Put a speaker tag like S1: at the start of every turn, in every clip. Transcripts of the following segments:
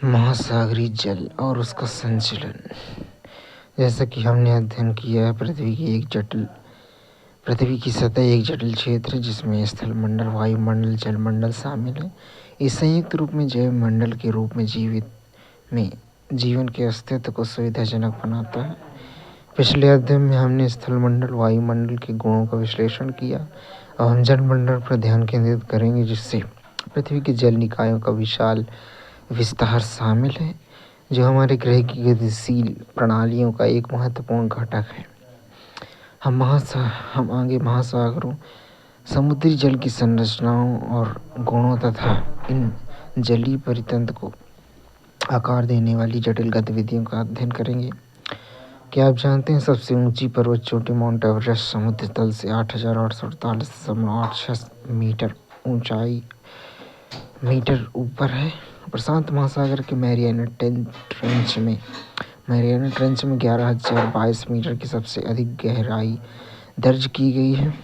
S1: महासागरीय जल और उसका संचलन। जैसा कि हमने अध्ययन किया है, पृथ्वी की सतह एक जटिल क्षेत्र है जिसमें स्थल मंडल, वायुमंडल, जलमंडल शामिल है। इस संयुक्त रूप में जैव मंडल के रूप में जीवन के अस्तित्व को सुविधाजनक बनाता है। पिछले अध्ययन में हमने स्थल मंडल, वायुमंडल के गुणों का विश्लेषण किया। अब हम जलमंडल पर ध्यान केंद्रित करेंगे, जिससे पृथ्वी के जल निकायों का विशाल विस्तार शामिल है, जो हमारे ग्रह की गतिशील प्रणालियों का एक महत्वपूर्ण घटक है। हम आगे महासागरों, समुद्री जल की संरचनाओं और गुणों तथा इन जलीय परितंत्र को आकार देने वाली जटिल गतिविधियों का अध्ययन करेंगे। क्या आप जानते हैं, सबसे ऊंची पर्वत चोटी माउंट एवरेस्ट समुद्र तल से 8,848.86 मीटर ऊपर है। प्रशांत महासागर के मैरियाना ट्रेंच में 11,022 मीटर की सबसे अधिक गहराई दर्ज की गई है।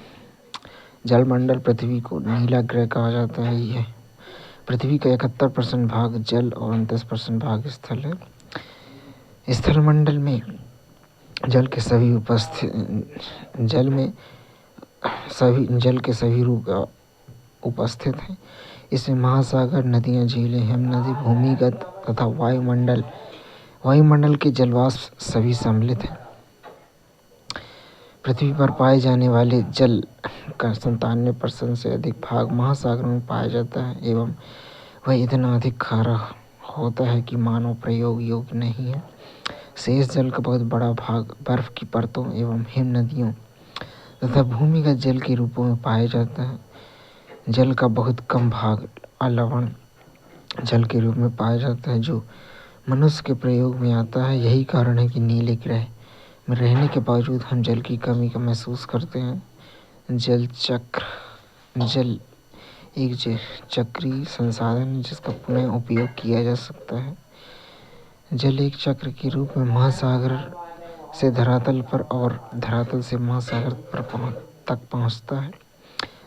S1: जलमंडल, पृथ्वी को नीला ग्रह कहा जाता है। यह पृथ्वी का 71% भाग जल और 29% भाग स्थल है। स्थलमंडल में जल के सभी रूप उपस्थित हैं। इसमें महासागर, नदियाँ, झीलें, हिमनदी, भूमिगत तथा वायुमंडल के जलवाष्प सभी सम्मिलित हैं। पृथ्वी पर पाए जाने वाले जल का 97% से अधिक भाग महासागरों में पाया जाता है एवं वह इतना अधिक खारा होता है कि मानव प्रयोग योग्य नहीं है। शेष जल का बहुत बड़ा भाग बर्फ की परतों एवं हिमनदियों तथा भूमिगत जल के रूपों में पाया जाता है। जल का बहुत कम भाग अलवण जल के रूप में पाया जाता है, जो मनुष्य के प्रयोग में आता है। यही कारण है कि नीले ग्रह में रहने के बावजूद हम जल की कमी का महसूस करते हैं। जल एक चक्रीय संसाधन है जिसका पुनः उपयोग किया जा सकता है। जल एक चक्र के रूप में महासागर से धरातल पर और धरातल से महासागर तक पहुंचता है।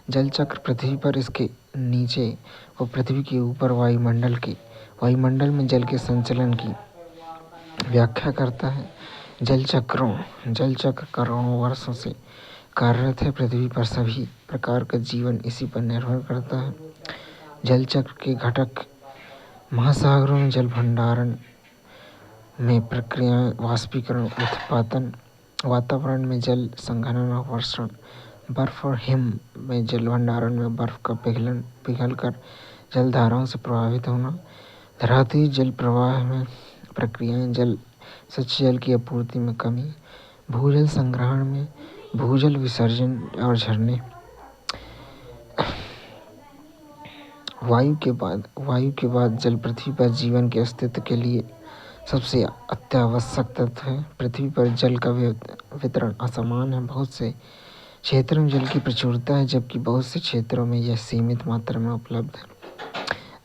S1: जल चक्र पृथ्वी पर, इसके नीचे और पृथ्वी के ऊपर वायुमंडल में जल के संचलन की व्याख्या करता है। जल चक्र करोड़ों वर्षों से कार्यरत है। पृथ्वी पर सभी प्रकार का जीवन इसी पर निर्भर करता है। जल चक्र के घटक महासागरों में जल भंडारण में प्रक्रियाएं, वाष्पीकरण, उत्पादन, वातावरण में जल संघनन और वर्षण, बर्फ और हिम में जल भंडारण में बर्फ का पिघलकर जलधाराओं से प्रभावित होना, धरातलीय जल प्रवाह में प्रक्रियाएं, स्वच्छ जल की आपूर्ति में कमी, भूजल संग्रहण में भूजल विसर्जन और झरने। वायु के बाद जल पृथ्वी पर जीवन के अस्तित्व के लिए सबसे अत्यावश्यक तत्व है। पृथ्वी पर जल का वितरण असमान है। बहुत से क्षेत्रों में जल की प्रचुरता है, जबकि बहुत से क्षेत्रों में यह सीमित मात्रा में उपलब्ध है।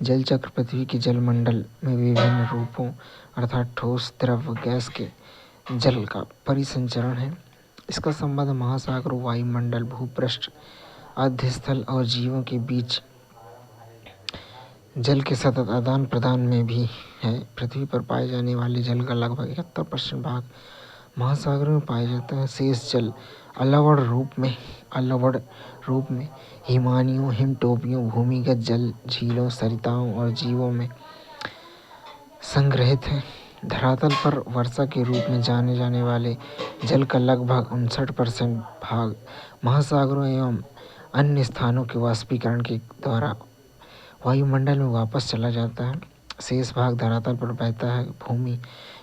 S1: जल चक्र पृथ्वी के जलमंडल में विभिन्न रूपों अर्थात ठोस, द्रव, गैस के जल का परिसंचरण है। इसका संबंध महासागरों, वायुमंडल, भूपृष्ठ, आद्यस्थल और जीवों के बीच जल के सतत आदान प्रदान में भी है। पृथ्वी पर पाए जाने वाले जल का लगभग 71% भाग महासागरों में पाया जाता है। शेष जल अलवड़ रूप में हिमानियों, हिमटोपियों, भूमिगत जल, झीलों, सरिताओं और जीवों में संग्रहित है। धरातल पर वर्षा के रूप में जाने जाने वाले जल का लगभग 59% भाग महासागरों एवं अन्य स्थानों के वाष्पीकरण के द्वारा वायुमंडल में वापस चला जाता है। शेष भाग धरातल पर बहता है।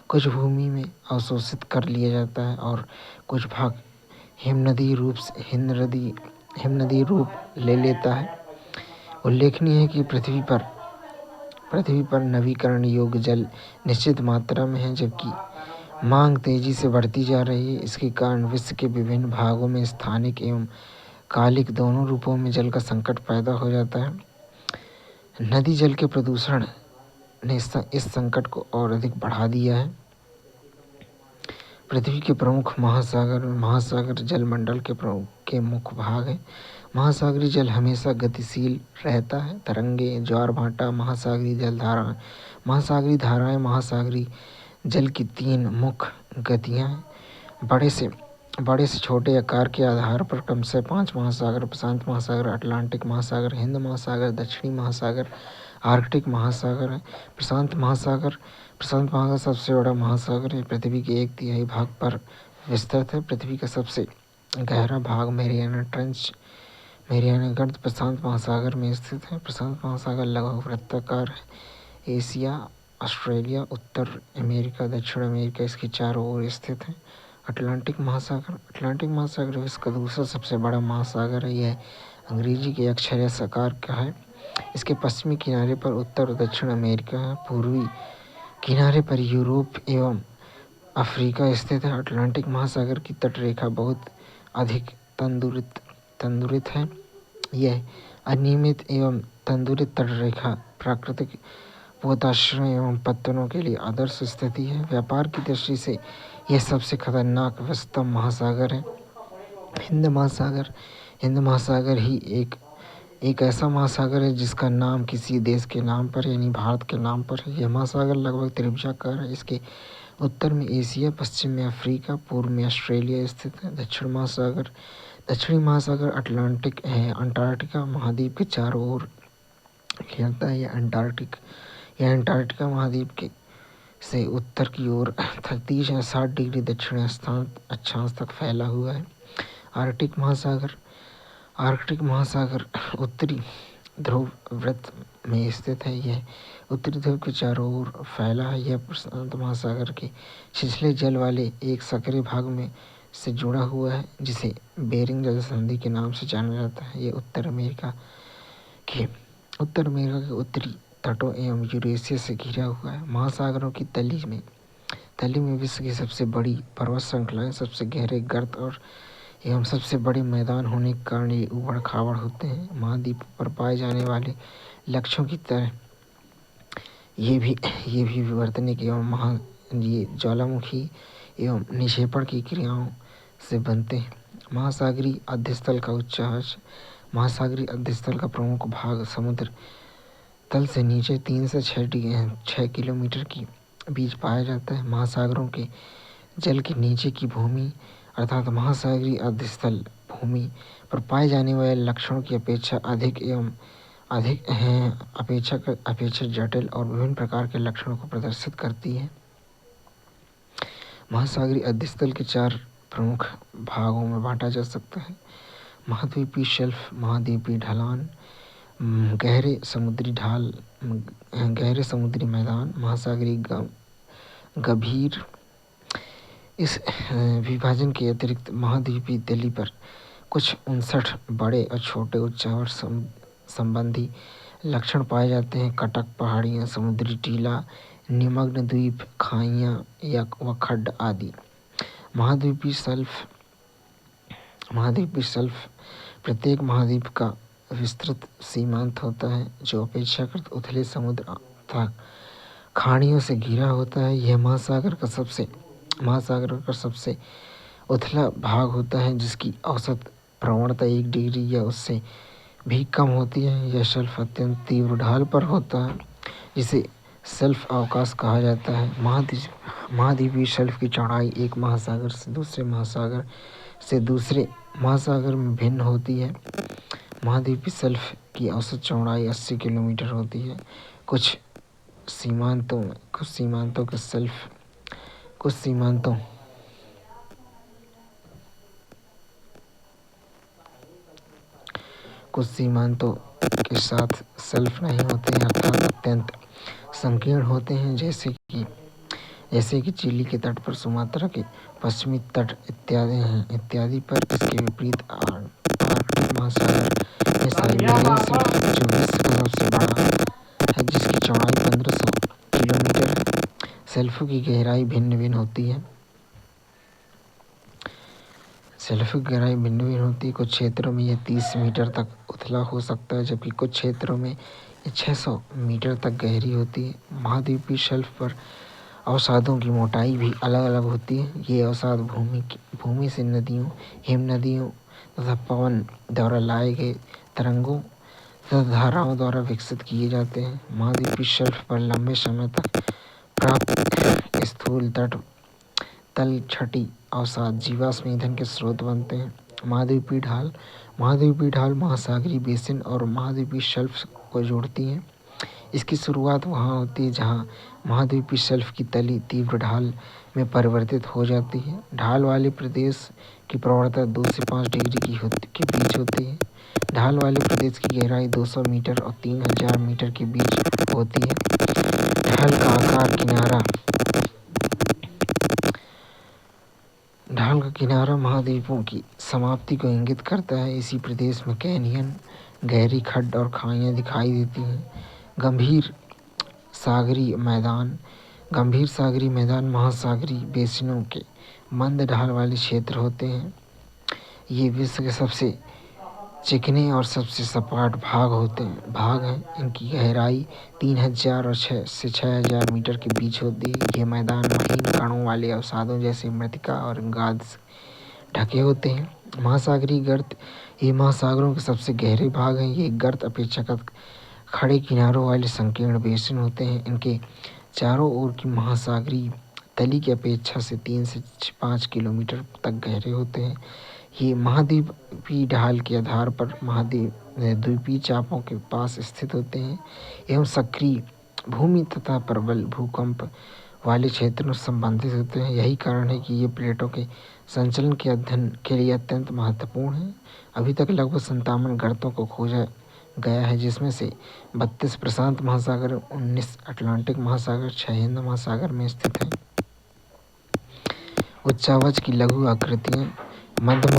S1: कुछ भूमि में अवशोषित कर लिया जाता है और कुछ भाग हिमनदी रूप ले लेता है। उल्लेखनीय है कि पृथ्वी पर नवीकरण योग्य जल निश्चित मात्रा में है, जबकि मांग तेजी से बढ़ती जा रही है। इसके कारण विश्व के विभिन्न भागों में स्थानिक एवं कालिक दोनों रूपों में जल का संकट पैदा हो जाता है। नदी जल के प्रदूषण ने इस संकट को और अधिक बढ़ा दिया है। पृथ्वी के प्रमुख महासागर महासागर जलमंडल के मुख्य भाग हैं। महासागरीय जल हमेशा गतिशील रहता है। तरंगे, ज्वार भाटा, महासागरीय जलधाराएं। महासागरीय धाराएं महासागरीय जल की तीन मुख्य गतियां हैं। बड़े से छोटे आकार के आधार पर क्रमशः 5 महासागर: प्रशांत महासागर, अटलांटिक महासागर, हिंद महासागर, दक्षिणी महासागर, आर्कटिक महासागर है। प्रशांत महासागर सबसे बड़ा महासागर है। पृथ्वी के 1/3 भाग पर विस्तृत है। पृथ्वी का सबसे गहरा भाग मैरियाना गर्त प्रशांत महासागर में स्थित है। प्रशांत महासागर लगभग वृत्ताकार है। एशिया, ऑस्ट्रेलिया, उत्तर अमेरिका, दक्षिण अमेरिका इसके चारों ओर स्थित है। अटलांटिक महासागर विश्व का दूसरा सबसे बड़ा महासागर है। यह अंग्रेजी के अक्षर S आकार का है। इसके पश्चिमी किनारे पर उत्तर और दक्षिण अमेरिका है। पूर्वी किनारे पर यूरोप एवं अफ्रीका स्थित है। अटलांटिक महासागर की तटरेखा बहुत अधिक तंदुरित है। यह अनियमित एवं तंदुरित तटरेखा प्राकृतिक पोताश्रय एवं पत्तनों के लिए आदर्श स्थिति है। व्यापार की दृष्टि से यह सबसे खतरनाक व्यस्तम महासागर है। हिंद महासागर ही एक ऐसा महासागर है जिसका नाम किसी देश के नाम पर यानी भारत के नाम पर है। यह महासागर लगभग त्रिभुजाकार है। इसके उत्तर में एशिया, पश्चिम में अफ्रीका, पूर्व में ऑस्ट्रेलिया स्थित है। दक्षिणी महासागर अटलांटिक है। अंटार्कटिका महाद्वीप के चारों ओर घेरता है। यह अंटार्कटिका महाद्वीप के से उत्तर की ओर 30 या 60 डिग्री दक्षिण अक्षांश तक फैला हुआ है। आर्कटिक महासागर उत्तरी ध्रुव वृत्त में स्थित है। यह उत्तरी ध्रुव के चारों ओर फैला है। यह प्रशांत महासागर के छिछले जल वाले एक संकरे भाग में से जुड़ा हुआ है जिसे बेरिंग जल संधि के नाम से जाना जाता है। यह उत्तर अमेरिका के उत्तरी तटों एवं यूरेशिया से घिरा हुआ है। महासागरों की तली में विश्व की सबसे बड़ी पर्वत श्रृंखलाएं, सबसे गहरे गर्त एवं सबसे बड़े मैदान होने के कारण ये उबड़ खाबड़ होते हैं। महाद्वीप पर पाए जाने वाले लक्ष्यों की तरह ये भी विवर्तनिक एवं ये ज्वालामुखी एवं निक्षेपण की क्रियाओं से बनते हैं। महासागरीय अध्यस्थल का उच्चांश महासागरीय अध्यस्थल का प्रमुख भाग समुद्र तल से नीचे 3 से 6 किलोमीटर के बीच पाया जाता है। महासागरों के जल के नीचे की भूमि अर्थात महासागरीय अध्यस्थल भूमि पर पाए जाने वाले लक्षणों की अपेक्षा जटिल और विभिन्न प्रकार के लक्षणों को प्रदर्शित करती है। महासागरीय अध्यस्थल के 4 प्रमुख भागों में बांटा जा सकता है: महाद्वीपीय शेल्फ, महाद्वीपीय ढलान, गहरे समुद्री मैदान, महासागरीय गभीर। इस विभाजन के अतिरिक्त महाद्वीपीय तली पर कुछ 59 बड़े और छोटे उच्चावर संबंधी लक्षण पाए जाते हैं: कटक पहाड़ियाँ, समुद्री टीला, निमग्न द्वीप, खाइयाँ व खड्ड आदि। महाद्वीपीय शेल्फ प्रत्येक महाद्वीप का विस्तृत सीमांत होता है जो अपेक्षाकृत उथले समुद्र तथा खाड़ियों से घिरा होता है। यह महासागर का सबसे उथला भाग होता है जिसकी औसत प्रवणता 1 डिग्री या उससे भी कम होती है। यह शेल्फ अत्यंत तीव्र ढाल पर होता है जिसे शेल्फ अवकाश कहा जाता है। महाद्वीपीय शेल्फ की चौड़ाई एक महासागर से दूसरे महासागर में भिन्न होती है। महाद्वीपीय शेल्फ की औसत चौड़ाई 80 किलोमीटर होती है। कुछ सीमांतों के साथ शेल्फ नहीं होते हैं अर्थात अत्यंत संकीर्ण होते हैं जैसे कि चिली के तट पर, सुमात्रा के पश्चिमी तट इत्यादि पर। इसके विपरीत आर्कटिक महासागर में साइबेरियन शेल्फ जो विश्व का सबसे बड़ा है जिसकी चौड़ाई 1500 किलोमीटर है। शेल्फों की गहराई भिन्न होती है। कुछ क्षेत्रों में यह 30 मीटर तक उथला हो सकता है जबकि कुछ क्षेत्रों में यह 600 मीटर तक गहरी होती है। महाद्वीपीय शेल्फ पर अवसादों की मोटाई भी अलग अलग होती है। ये अवसाद भूमि से नदियों, हिम नदियों तथा पवन द्वारा लाए गए तरंगों तथा धाराओं द्वारा विकसित किए जाते हैं। महाद्वीपीय शेल्फ पर लंबे समय तक प्राप्त स्थूल तल छठी अवसाद जीवाश्म ईंधन के स्रोत बनते हैं। महाद्वीपीय ढाल महासागरीय बेसिन और महाद्वीपीय शेल्फ को जोड़ती हैं। इसकी शुरुआत वहाँ होती है जहाँ महाद्वीपीय शेल्फ की तली तीव्र ढाल में परिवर्तित हो जाती है। ढाल वाले प्रदेश की प्रवणता 2 से 5 डिग्री के बीच होती है। ढाल वाले प्रदेश की गहराई 200 मीटर और 3000 मीटर के बीच होती है। ढाल का किनारा महाद्वीपों की समाप्ति को इंगित करता है। इसी प्रदेश में कैनियन, गहरी खड्ड और खाइयाँ दिखाई देती हैं। गंभीर सागरीय मैदान महासागरीय बेसिनों के मंद ढाल वाले क्षेत्र होते हैं। ये विश्व के सबसे चिकने और सबसे सपाट भाग हैं। इनकी गहराई 3000 और 6 से 6000 मीटर के बीच होती है। ये मैदान महीन कणों वाले अवसादों जैसे मृत्तिका और गाद से ढके होते हैं। महासागरीय गर्त ये महासागरों के सबसे गहरे भाग हैं। ये गर्त अपेक्षाकृत खड़े किनारों वाले संकीर्ण बेसिन होते हैं। इनके चारों ओर की महासागरीय तली की अपेक्षा से 3 से 5 किलोमीटर तक गहरे होते हैं। ये महाद्वीपीय ढाल के आधार पर द्वीपीय चापों के पास स्थित होते हैं एवं सक्रिय भूमि तथा प्रबल भूकंप वाले क्षेत्रों से संबंधित होते हैं। यही कारण है कि ये प्लेटों के संचलन के अध्ययन के लिए अत्यंत महत्वपूर्ण है। अभी तक लगभग 57 गर्तों को खोजा गया है, जिसमें से 32 प्रशांत महासागर, 19 अटलांटिक महासागर, 6 हिंद महासागर में स्थित हैं। उच्चावच की लघु आकृतियाँ मध्य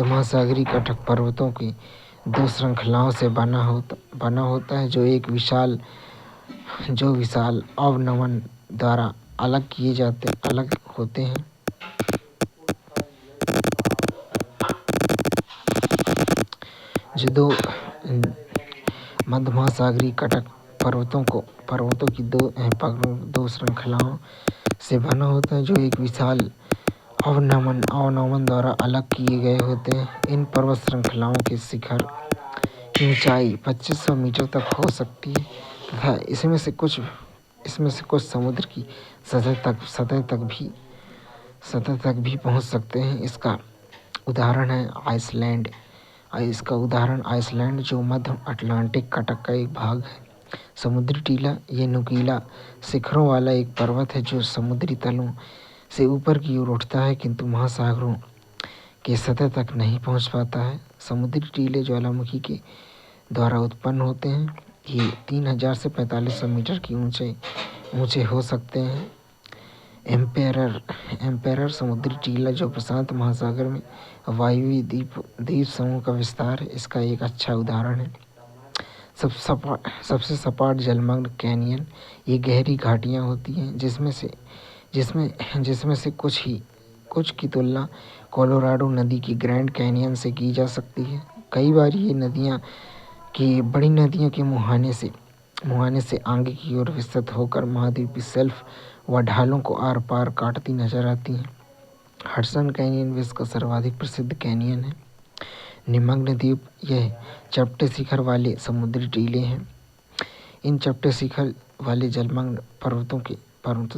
S1: महासागरीय कटक पर्वतों की 2 श्रृंखलाओं से बना होता है जो विशाल अवनमन द्वारा अलग होते हैं। जो 2 मध्य महासागरीय कटक पर्वतों की 2 श्रृंखलाओं से बना होता है जो एक विशाल अवनमन द्वारा अलग किए गए होते हैं। इन पर्वत श्रृंखलाओं के शिखर की ऊंचाई 2500 मीटर तक हो सकती है तथा इसमें से कुछ समुद्र की सतह तक भी पहुंच सकते हैं। इसका उदाहरण आइसलैंड जो मध्य अटलांटिक कटक का एक भाग है। समुद्री टीला ये नुकीला शिखरों वाला एक पर्वत है जो समुद्री तलों से ऊपर की ओर उठता है किंतु महासागरों के सतह तक नहीं पहुंच पाता है। समुद्री टीले ज्वालामुखी के द्वारा उत्पन्न होते हैं। ये 3000 से 4500 मीटर की ऊंचे हो सकते हैं। एम्पेरर समुद्री टीला जो प्रशांत महासागर में वायवीय द्वीप समूह का विस्तार है, इसका एक अच्छा उदाहरण है। सबसे सपाट जलमग्न कैनियन ये गहरी घाटियाँ होती हैं जिसमें से कुछ की तुलना कोलोराडो नदी की ग्रैंड कैनियन से की जा सकती है। कई बार ये बड़ी नदियों के मुहाने से आगे की ओर विस्तृत होकर महाद्वीपीय शेल्फ व ढालों को आर पार काटती नजर आती हैं। हडसन कैनियन विश्व का सर्वाधिक प्रसिद्ध कैनियन है। निमग्न द्वीप यह चपटे शिखर वाले समुद्री टीले हैं। इन चपटे शिखर वाले जलमग्न पर्वतों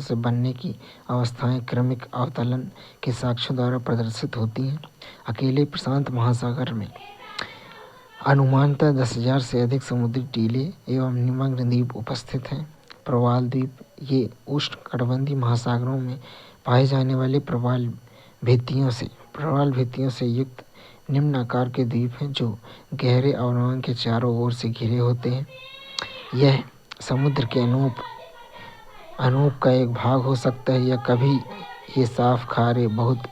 S1: से बनने की अवस्थाएं क्रमिक अवतलन के साक्ष्यों द्वारा प्रदर्शित होती हैं। अकेले प्रशांत महासागर में अनुमानतः 10,000 से अधिक समुद्री टीले एवं निमग्न द्वीप उपस्थित हैं। प्रवाल द्वीप ये उष्णकटिबंधीय महासागरों में पाए जाने वाले प्रवाल भित्तियों से युक्त निम्न आकार के द्वीप हैं जो गहरे अवनमन के चारों ओर से घिरे होते हैं। यह समुद्र के अनूप का एक भाग हो सकता है या कभी ये साफ खारे बहुत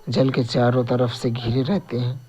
S1: जल के चारों तरफ से घिरे रहते हैं।